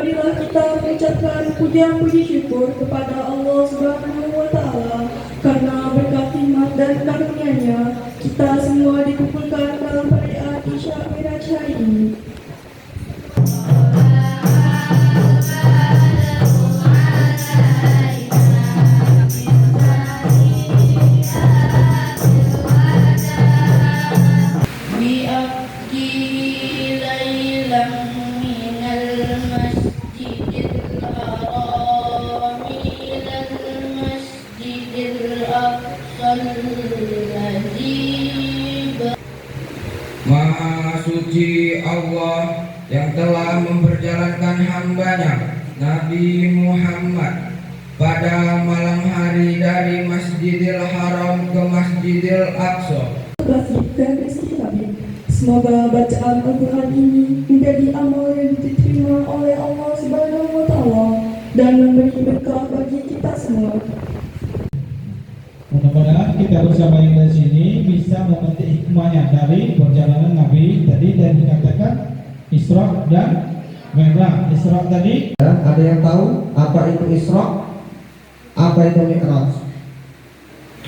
marilah kita mengucapkan puja puji syukur kepada Allah Subhanahu wa Ta'ala karena berkat nikmat dan karunia-Nya kita semua dikumpulkan dalam perayaan Isya Miraj hari ini. Maha suci Allah yang telah memperjalankan hamba-Nya Nabi Muhammad pada malam hari dari Masjidil Haram ke Masjidil Aqsa. Semoga bacaan Al-Quran ini menjadi amal yang diterima oleh Allah Subhanahu wa Ta'ala dan memberi berkah bagi kita semua. Mudah-mudahan kita bersama yang di sini bisa memetik hikmahnya dari perjalanan Nabi tadi dan dikatakan Isra dan Mi'raj. Isra tadi, ada yang tahu apa itu Isra? Apa itu Mi'raj?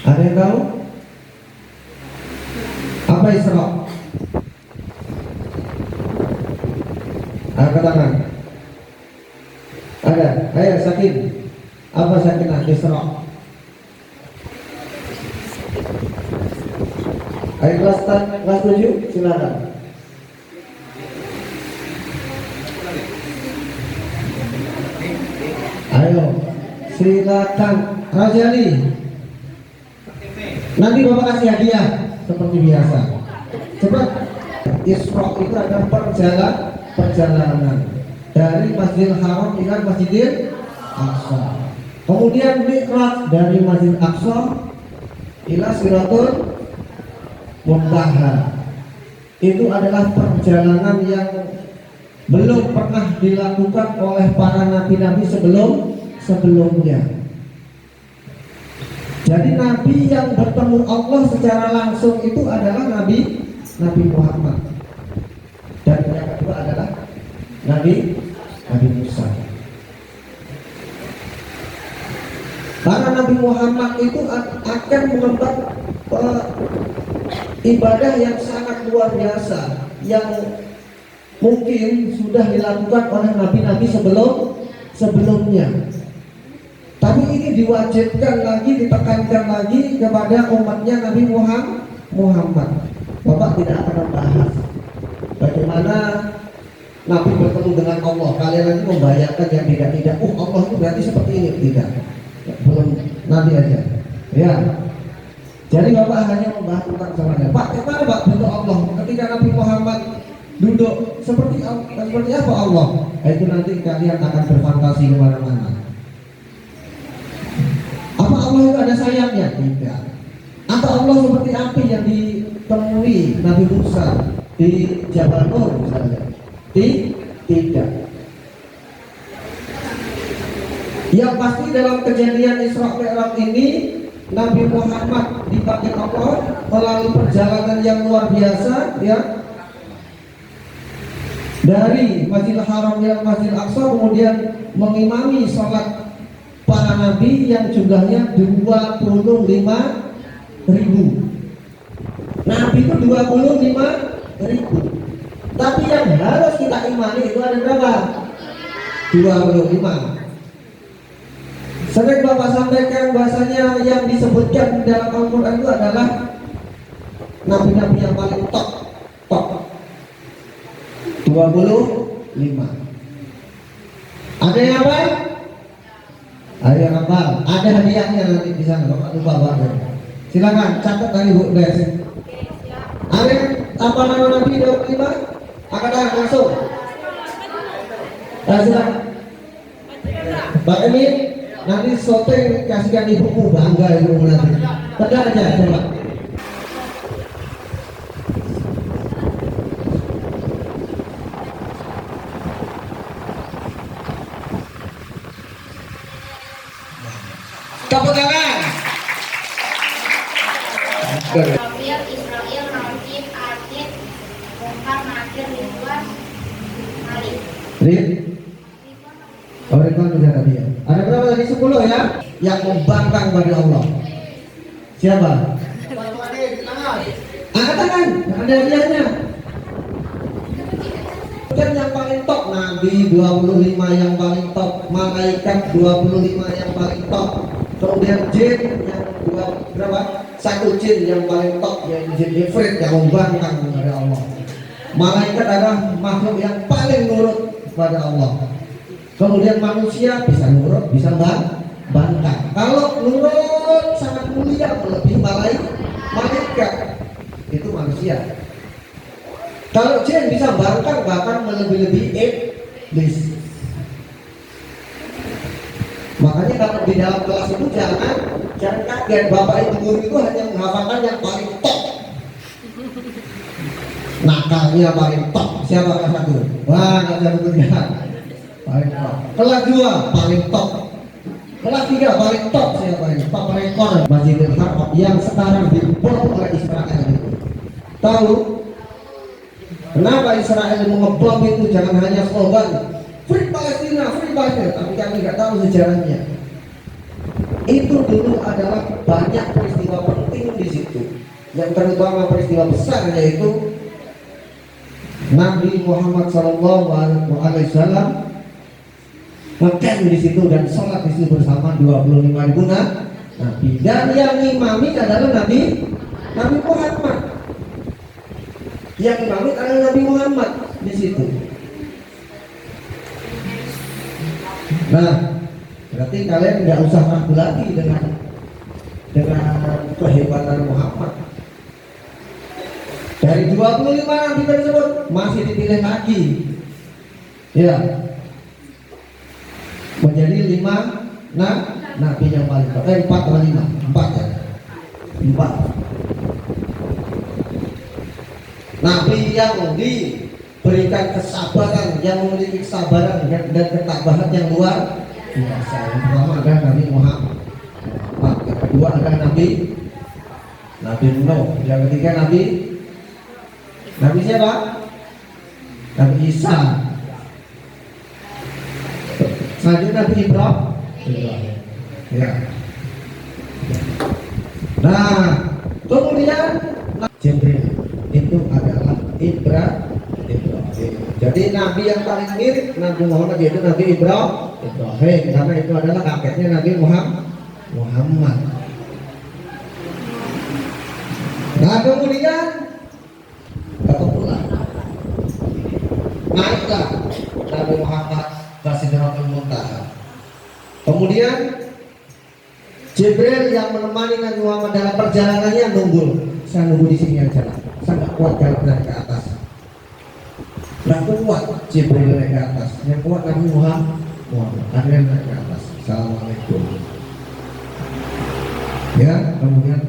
Ada yang tahu? Apa Isra? Angkat tangan. Ada? Ayo Sakin. Apa Sakinah Isra? Ayo kelas 7 silakan. Ayo silakan Rajali. Nanti Bapak kasih hadiah seperti biasa. Cepat. Isra itu ada perjalanan dari Masjidil Haram ke Masjidil Aqsa. Kemudian Mi'raj dari Masjidil Aqsa ila Siratul Muntaha. Itu adalah perjalanan yang belum pernah dilakukan oleh para nabi-nabi sebelumnya. Jadi nabi yang bertemu Allah secara langsung itu adalah Nabi Muhammad. Dan yang kedua adalah Nabi Musa. Karena Nabi Muhammad itu akan mengemban ibadah yang sangat luar biasa yang mungkin sudah dilakukan oleh nabi-nabi sebelumnya. Tapi ini diwajibkan lagi, ditekankan lagi kepada umatnya Nabi Muhammad. Bapak tidak akan membahas bagaimana Nabi bertemu dengan Allah. Kalian nanti membayangkan yang tidak. Allah itu berarti seperti ini, tidak. Belum nanti aja. Ya. Jadi Bapak hanya membahas tentang semuanya. Pak, gimana Pak bentuk Allah? Ketika Nabi Muhammad duduk seperti apa Allah? Itu nanti kalian akan berfantasi kemana-mana. Apa Allah itu ada sayapnya? Tidak. Apa Allah seperti api yang ditemui Nabi Musa di Jabal Nur misalnya? Tidak. Yang pasti dalam kejadian Isra Mi'raj ini Nabi Muhammad dipanggil Allah melalui perjalanan yang luar biasa, ya, dari Masjidil Haram ke Masjidil Aqsa, kemudian mengimami sholat para nabi yang jumlahnya 25.000. Nabi itu 25.000. Tapi yang harus kita imani itu ada berapa? 25. Sering Bapak sampaikan bahasanya yang disebutkan dalam Al-Quran itu adalah nabi-nabi yang paling top 25. Ada yang apa? Ada yang apa? Ada hadiahnya nanti di sana. Bapak lupa Bapak. Silakan catat dari Bu Des. Ada apa nama Nabi 25? Angkat langsung. Silakan. Pak Emil, nanti syuting kasihkan ibuku, bangga ibu nanti. Tegak aja coba. Tepuk tangan. Israel, Naufin, Adit, Muhammad, Nakir, Ridwan, Ali. Ridwan sudah tadi ya. Ada berapa tadi? 10 ya. Yang membangkang pada Allah. Siapa? Angkat tangan. Ada hadiahnya. Dan yang paling top Nabi 25 yang paling top, malaikat 25 yang paling top, kemudian jin yang berapa? 1 jin yang paling top, yang jin Ifrit yang membangkang kepada Allah. Malaikat adalah makhluk yang paling nurut kepada Allah. Kemudian manusia bisa nurut, bisa bangkang. Kalau nurut sangat mulia, melebihi malaikat itu manusia. Kalau jin bisa bangkang bahkan melebihi iblis. Makanya kalau di dalam kelas itu jangan kaget, bapak ibu guru itu hanya menghafalkan yang paling top. Nakalnya paling top. Siapa kelas 1? Wah, nggak bisa bekerja. Paling top. Kelas 2 paling top. Kelas 3 paling top. Siapa ini? Top rekor Masjidil Haram yang sekarang dibom oleh Israel itu. Tahu? Kenapa Israel mengebom itu? Jangan hanya slogan Free Palestina, Free Palestina, tapi kami nggak tahu sejarahnya. Itu dulu adalah banyak peristiwa penting di situ. Yang terutama peristiwa besar yaitu Nabi Muhammad SAW ngecamp di situ dan sholat di situ bersama 25.000 nabi. Dan yang imami adalah Nabi Muhammad. Yang imami adalah Nabi Muhammad di situ. Nah, berarti kalian nggak usah ragu lagi dengan kehebatan Muhammad. Dari 25 nabi tersebut masih dipilih lagi, ya, menjadi 5 nabi yang paling top. 4 atau 5? 4 ya, 4 nabi yang diberikan kesabaran, yang memiliki kesabaran dan ketabahan yang luar biasa. Yang pertama adalah Nabi Muhammad, yang kedua adalah Nabi Nuh, yang ketiga Nabi siapa? Nabi Isa. Selanjutnya Nabi Ibrahim. Ya. Nah, kemudian Jibril itu adalah Ibrahim. Jadi Nabi yang paling mirip Nabi Muhammad yaitu Nabi Ibrahim, karena itu adalah kakeknya Nabi Muhammad. Nah, kemudian ketemulah, naiklah Nabi Muhammad ke Sidratul Muntaha. Kemudian Jibril yang menemani Nabi Muhammad dalam perjalanannya nunggu. Saya nunggu di sini aja, saya nggak kuat jalan naik ke atas. Nggak kuat Jibril naik ke atas, yang kuat Nabi Muhammad. Kalian naik ke atas. Assalamualaikum. Ya, kemudian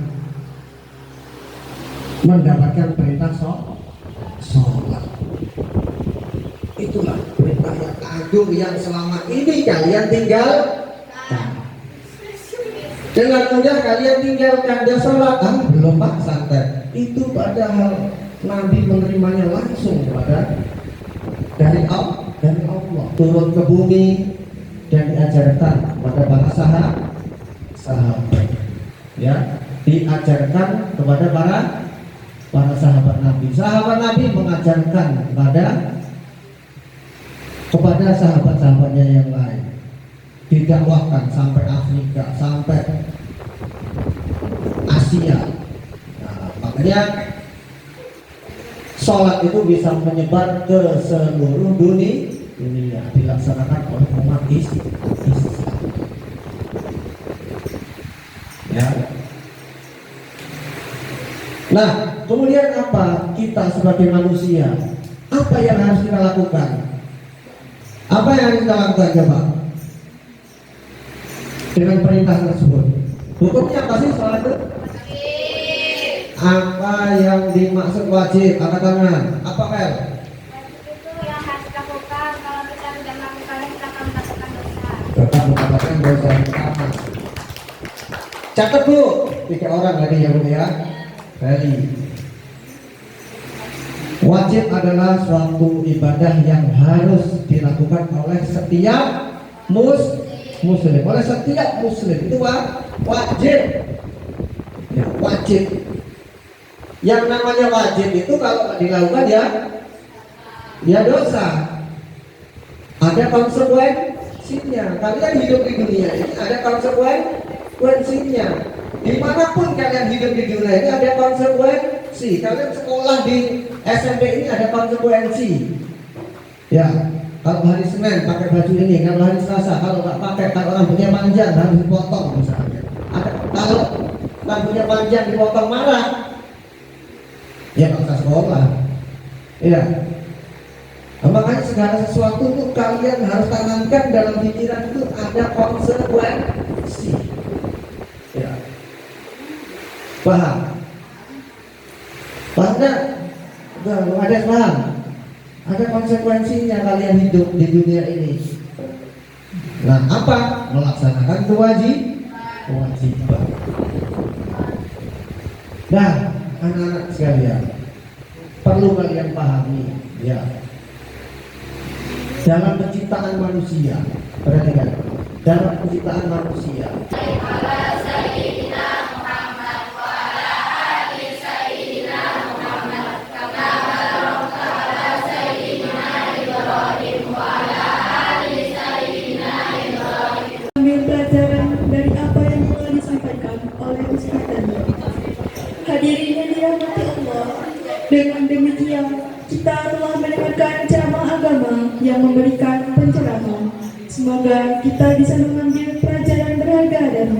mendapatkan perintah sholat. Itulah perintah yang agung yang selama ini kalian tinggalkan. Dengan mudah kalian tinggalkan dan sholat. Belum Pak, santai. Itu padahal Nabi menerimanya langsung dari Allah, turun ke bumi dan diajarkan kepada para sahabat. Ya, diajarkan kepada para sahabat Nabi. Sahabat Nabi mengajarkan kepada sahabat-sahabatnya yang lain. Didakwahkan sampai Afrika, sampai Asia. Nah, makanya sholat itu bisa menyebar ke seluruh dunia, dilaksanakan oleh umat Islam. Ya. Nah, kemudian apa kita sebagai manusia? Apa yang harus kita lakukan? Apa yang harus kita lakukan coba? Dengan perintah tersebut. Hukumnya apa sih sholat itu? Apa yang dimaksud wajib? Angkat tangan. Apa Mel? Wajib itu yang harus dilakukan. Kalau kita tidak melakukannya kita akan mendapatkan dosa. Tetap mendapatkan dosa yang pertama. Catat Bu, 3 orang lagi ya Bu ya. Tadi wajib adalah suatu ibadah yang harus dilakukan oleh setiap muslim. Oleh setiap muslim itu wajib. Ya, wajib. Yang namanya wajib itu kalau nggak dilakukan ya dosa. Ada konsekuensinya. Kalian hidup di dunia ini ada konsekuensinya. Dimanapun kalian hidup di dunia ini ada konsekuensi. Kalian sekolah di SMP ini ada konsekuensi. Ya, kalau hari Senin pakai baju ini, kalau hari Selasa kalau nggak pakai, kalau rambutnya panjang harus dipotong misalnya. Kalau rambutnya panjang dipotong marah, ya nggak usah sekolah. Ya. Nah, makanya segala sesuatu itu kalian harus tanamkan dalam pikiran itu ada konsekuensi. Ya. Paham? Paham? Ada paham? Ada konsekuensinya kalian hidup di dunia ini. Nah, apa? Melaksanakan kewajiban. Nah, anak-anak sekalian, perlu kalian pahami, ya. Dalam penciptaan manusia, perhatikan, dalam penciptaan manusia. Ambil pelajaran dari apa yang telah disampaikan oleh Ustaz tadi. Hadirin yang dirahmati Allah, dengan demikian kita telah mendengarkan ceramah agama yang memberikan pencerahan. Semoga kita bisa mengambil pelajaran berharga dari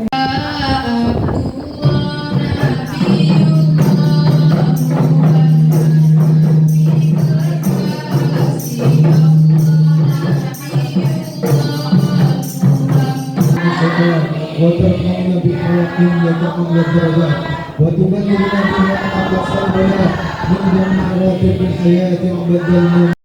وترحمنا بالحواكم وتقم الدرجات وتبلغنا بها أقصى البيات من جميع مراتب الحياة وبدلنا